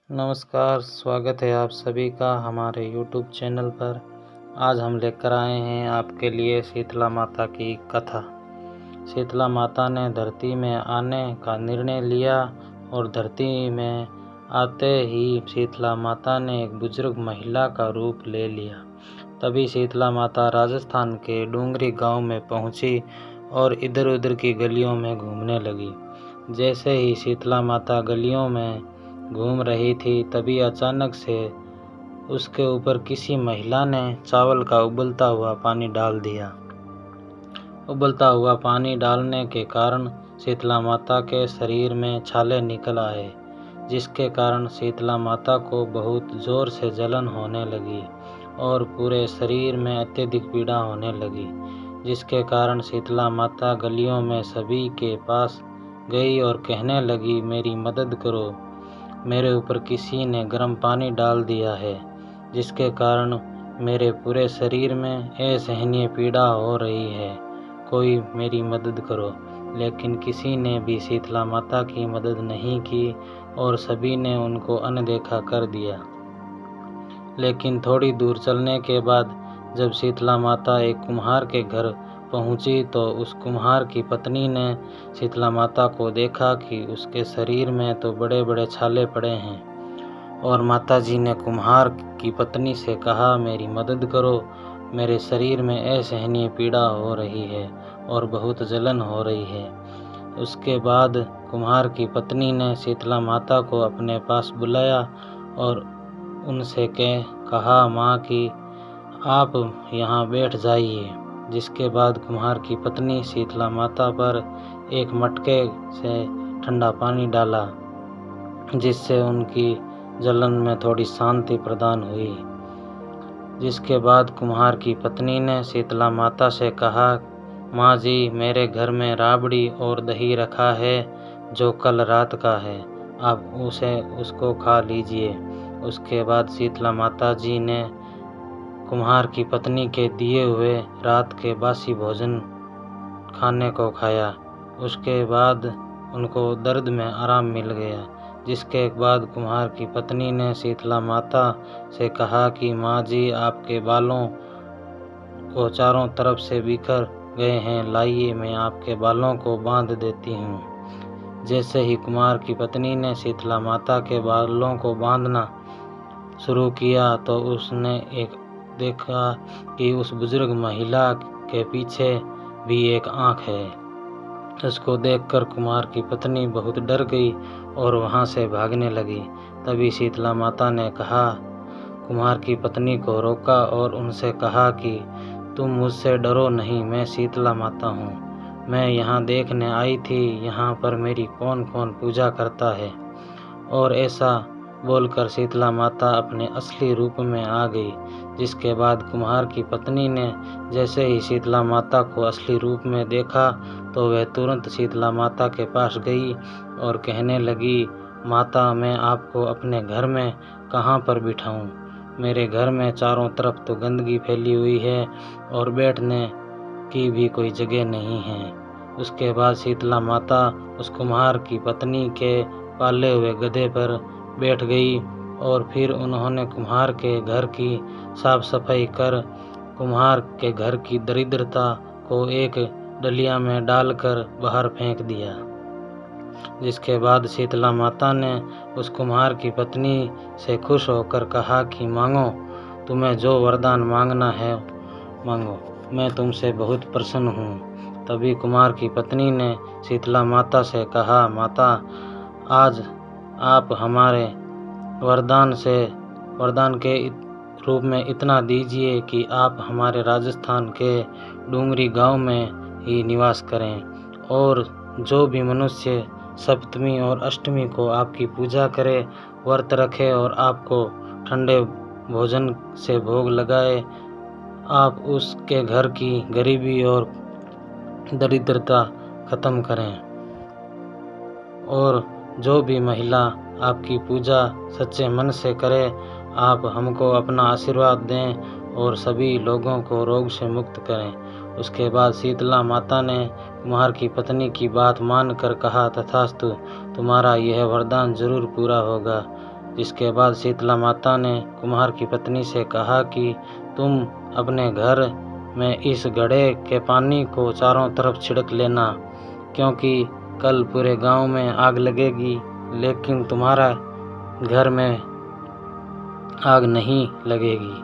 नमस्कार, स्वागत है आप सभी का हमारे YouTube चैनल पर। आज हम लेकर आए हैं आपके लिए शीतला माता की कथा। शीतला माता ने धरती में आने का निर्णय लिया और धरती में आते ही शीतला माता ने एक बुजुर्ग महिला का रूप ले लिया। तभी शीतला माता राजस्थान के डूंगरी गांव में पहुंची और इधर उधर की गलियों में घूमने लगी। जैसे ही शीतला माता गलियों में घूम रही थी, तभी अचानक से उसके ऊपर किसी महिला ने चावल का उबलता हुआ पानी डाल दिया। उबलता हुआ पानी डालने के कारण शीतला माता के शरीर में छाले निकल आए, जिसके कारण शीतला माता को बहुत जोर से जलन होने लगी और पूरे शरीर में अत्यधिक पीड़ा होने लगी, जिसके कारण शीतला माता गलियों में सभी के पास गई और कहने लगी, मेरी मदद करो, मेरे ऊपर किसी ने गर्म पानी डाल दिया है, जिसके कारण मेरे पूरे शरीर में असहनीय पीड़ा हो रही है, कोई मेरी मदद करो। लेकिन किसी ने भी शीतला माता की मदद नहीं की और सभी ने उनको अनदेखा कर दिया। लेकिन थोड़ी दूर चलने के बाद जब शीतला माता एक कुम्हार के घर पहुंची तो उस कुम्हार की पत्नी ने शीतला माता को देखा कि उसके शरीर में तो बड़े बड़े छाले पड़े हैं और माता जी ने कुम्हार की पत्नी से कहा, मेरी मदद करो, मेरे शरीर में असहनीय पीड़ा हो रही है और बहुत जलन हो रही है। उसके बाद कुम्हार की पत्नी ने शीतला माता को अपने पास बुलाया और उनसे कहा, माँ कि आप यहाँ बैठ जाइए। जिसके बाद कुम्हार की पत्नी शीतला माता पर एक मटके से ठंडा पानी डाला, जिससे उनकी जलन में थोड़ी शांति प्रदान हुई। जिसके बाद कुम्हार की पत्नी ने शीतला माता से कहा, माँ जी, मेरे घर में राबड़ी और दही रखा है जो कल रात का है, आप उसको खा लीजिए। उसके बाद शीतला माता जी ने कुम्हार की पत्नी के दिए हुए रात के बासी भोजन खाने को खाया। उसके बाद उनको दर्द में आराम मिल गया। जिसके बाद कुम्हार की पत्नी ने शीतला माता से कहा कि माँ जी, आपके बालों को चारों तरफ से बिखर गए हैं, लाइए मैं आपके बालों को बांध देती हूँ। जैसे ही कुम्हार की पत्नी ने शीतला माता के बालों को बांधना शुरू किया तो उसने एक देखा कि उस बुजुर्ग महिला के पीछे भी एक आँख है। उसको देखकर कुम्हार की पत्नी बहुत डर गई और वहाँ से भागने लगी। तभी शीतला माता ने कुम्हार की पत्नी को रोका और उनसे कहा कि तुम मुझसे डरो नहीं, मैं शीतला माता हूँ। मैं यहाँ देखने आई थी, यहाँ पर मेरी कौन कौन पूजा करता है। और ऐसा बोलकर शीतला माता अपने असली रूप में आ गई। जिसके बाद कुम्हार की पत्नी ने जैसे ही शीतला माता को असली रूप में देखा तो वह तुरंत शीतला माता के पास गई और कहने लगी, माता, मैं आपको अपने घर में कहाँ पर बिठाऊं? मेरे घर में चारों तरफ तो गंदगी फैली हुई है और बैठने की भी कोई जगह नहीं है। उसके बाद शीतला माता उस कुम्हार की पत्नी के पाले हुए गधे पर बैठ गई और फिर उन्होंने कुम्हार के घर की साफ सफाई कर कुम्हार के घर की दरिद्रता को एक डलिया में डालकर बाहर फेंक दिया। जिसके बाद शीतला माता ने उस कुम्हार की पत्नी से खुश होकर कहा कि मांगो, तुम्हें जो वरदान मांगना है मांगो, मैं तुमसे बहुत प्रसन्न हूँ। तभी कुम्हार की पत्नी ने शीतला माता से कहा, माता, आज आप हमारे वरदान के रूप में इतना दीजिए कि आप हमारे राजस्थान के डूंगरी गांव में ही निवास करें और जो भी मनुष्य सप्तमी और अष्टमी को आपकी पूजा करे, व्रत रखे और आपको ठंडे भोजन से भोग लगाए, आप उसके घर की गरीबी और दरिद्रता खत्म करें। और जो भी महिला आपकी पूजा सच्चे मन से करे, आप हमको अपना आशीर्वाद दें और सभी लोगों को रोग से मुक्त करें। उसके बाद शीतला माता ने कुम्हार की पत्नी की बात मानकर कहा, तथास्तु, तुम्हारा यह वरदान जरूर पूरा होगा। जिसके बाद शीतला माता ने कुम्हार की पत्नी से कहा कि तुम अपने घर में इस घड़े के पानी को चारों तरफ छिड़क लेना, क्योंकि कल पूरे गांव में आग लगेगी, लेकिन तुम्हारा घर में आग नहीं लगेगी।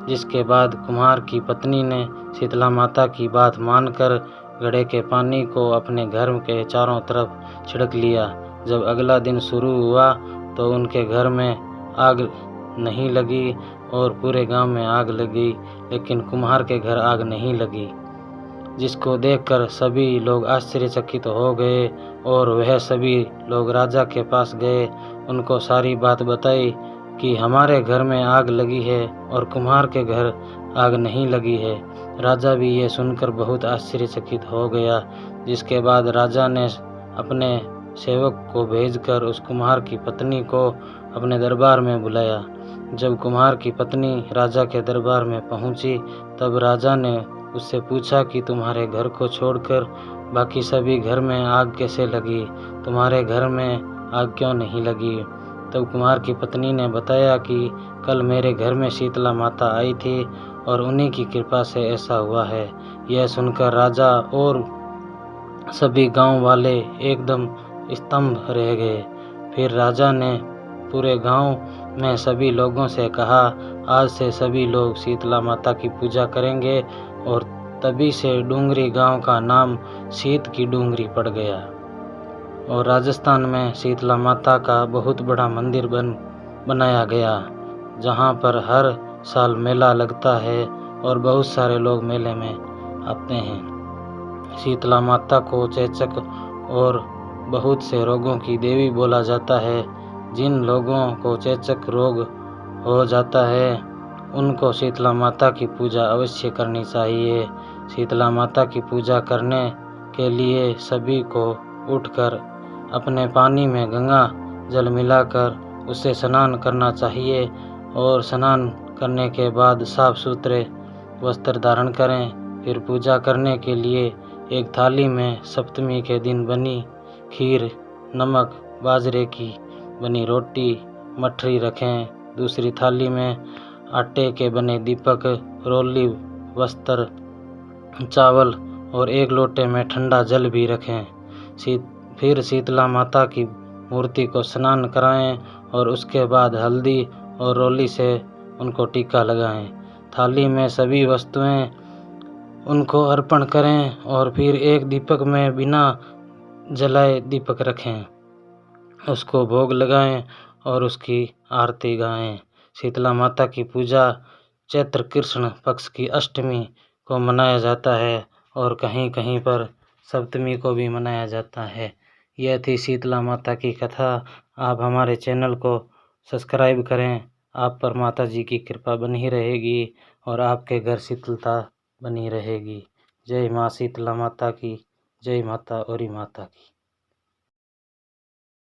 जिसके बाद कुम्हार की पत्नी ने शीतला माता की बात मानकर घड़े के पानी को अपने घर के चारों तरफ छिड़क लिया। जब अगला दिन शुरू हुआ तो उनके घर में आग नहीं लगी और पूरे गांव में आग लगी, लेकिन कुम्हार के घर आग नहीं लगी, जिसको देखकर सभी लोग आश्चर्यचकित हो गए और वह सभी लोग राजा के पास गए, उनको सारी बात बताई कि हमारे घर में आग लगी है और कुम्हार के घर आग नहीं लगी है। राजा भी ये सुनकर बहुत आश्चर्यचकित हो गया। जिसके बाद राजा ने अपने सेवक को भेजकर उस कुम्हार की पत्नी को अपने दरबार में बुलाया। जब कुम्हार की पत्नी राजा के दरबार में पहुंची तब राजा ने उससे पूछा कि तुम्हारे घर को छोड़कर बाकी सभी घर में आग कैसे लगी, तुम्हारे घर में आग क्यों नहीं लगी। तब कुम्हार की पत्नी ने बताया कि कल मेरे घर में शीतला माता आई थी और उन्हीं की कृपा से ऐसा हुआ है। यह सुनकर राजा और सभी गांव वाले एकदम स्तंभ रह गए। फिर राजा ने पूरे गांव में सभी लोगों से कहा, आज से सभी लोग शीतला माता की पूजा करेंगे, और तभी से डूंगरी गांव का नाम शीत की डूंगरी पड़ गया। और राजस्थान में शीतला माता का बहुत बड़ा मंदिर बनाया गया, जहां पर हर साल मेला लगता है और बहुत सारे लोग मेले में आते हैं। शीतला माता को चेचक और बहुत से रोगों की देवी बोला जाता है। जिन लोगों को चेचक रोग हो जाता है उनको शीतला माता की पूजा अवश्य करनी चाहिए। शीतला माता की पूजा करने के लिए सभी को उठकर अपने पानी में गंगा जल मिलाकर उससे स्नान करना चाहिए और स्नान करने के बाद साफ सुथरे वस्त्र धारण करें। फिर पूजा करने के लिए एक थाली में सप्तमी के दिन बनी खीर, नमक, बाजरे की बनी रोटी, मठरी रखें। दूसरी थाली में आटे के बने दीपक, रोली, वस्त्र, चावल और एक लोटे में ठंडा जल भी रखें। फिर शीतला माता की मूर्ति को स्नान कराएं और उसके बाद हल्दी और रोली से उनको टीका लगाएं। थाली में सभी वस्तुएं उनको अर्पण करें और फिर एक दीपक में बिना जलाए दीपक रखें, उसको भोग लगाएं और उसकी आरती गाएं। शीतला माता की पूजा चैत्र कृष्ण पक्ष की अष्टमी को मनाया जाता है और कहीं कहीं पर सप्तमी को भी मनाया जाता है। यह थी शीतला माता की कथा। आप हमारे चैनल को सब्सक्राइब करें, आप पर माता जी की कृपा बनी रहेगी और आपके घर शीतलता बनी रहेगी। जय माँ शीतला माता की, जय माता औरी माता की।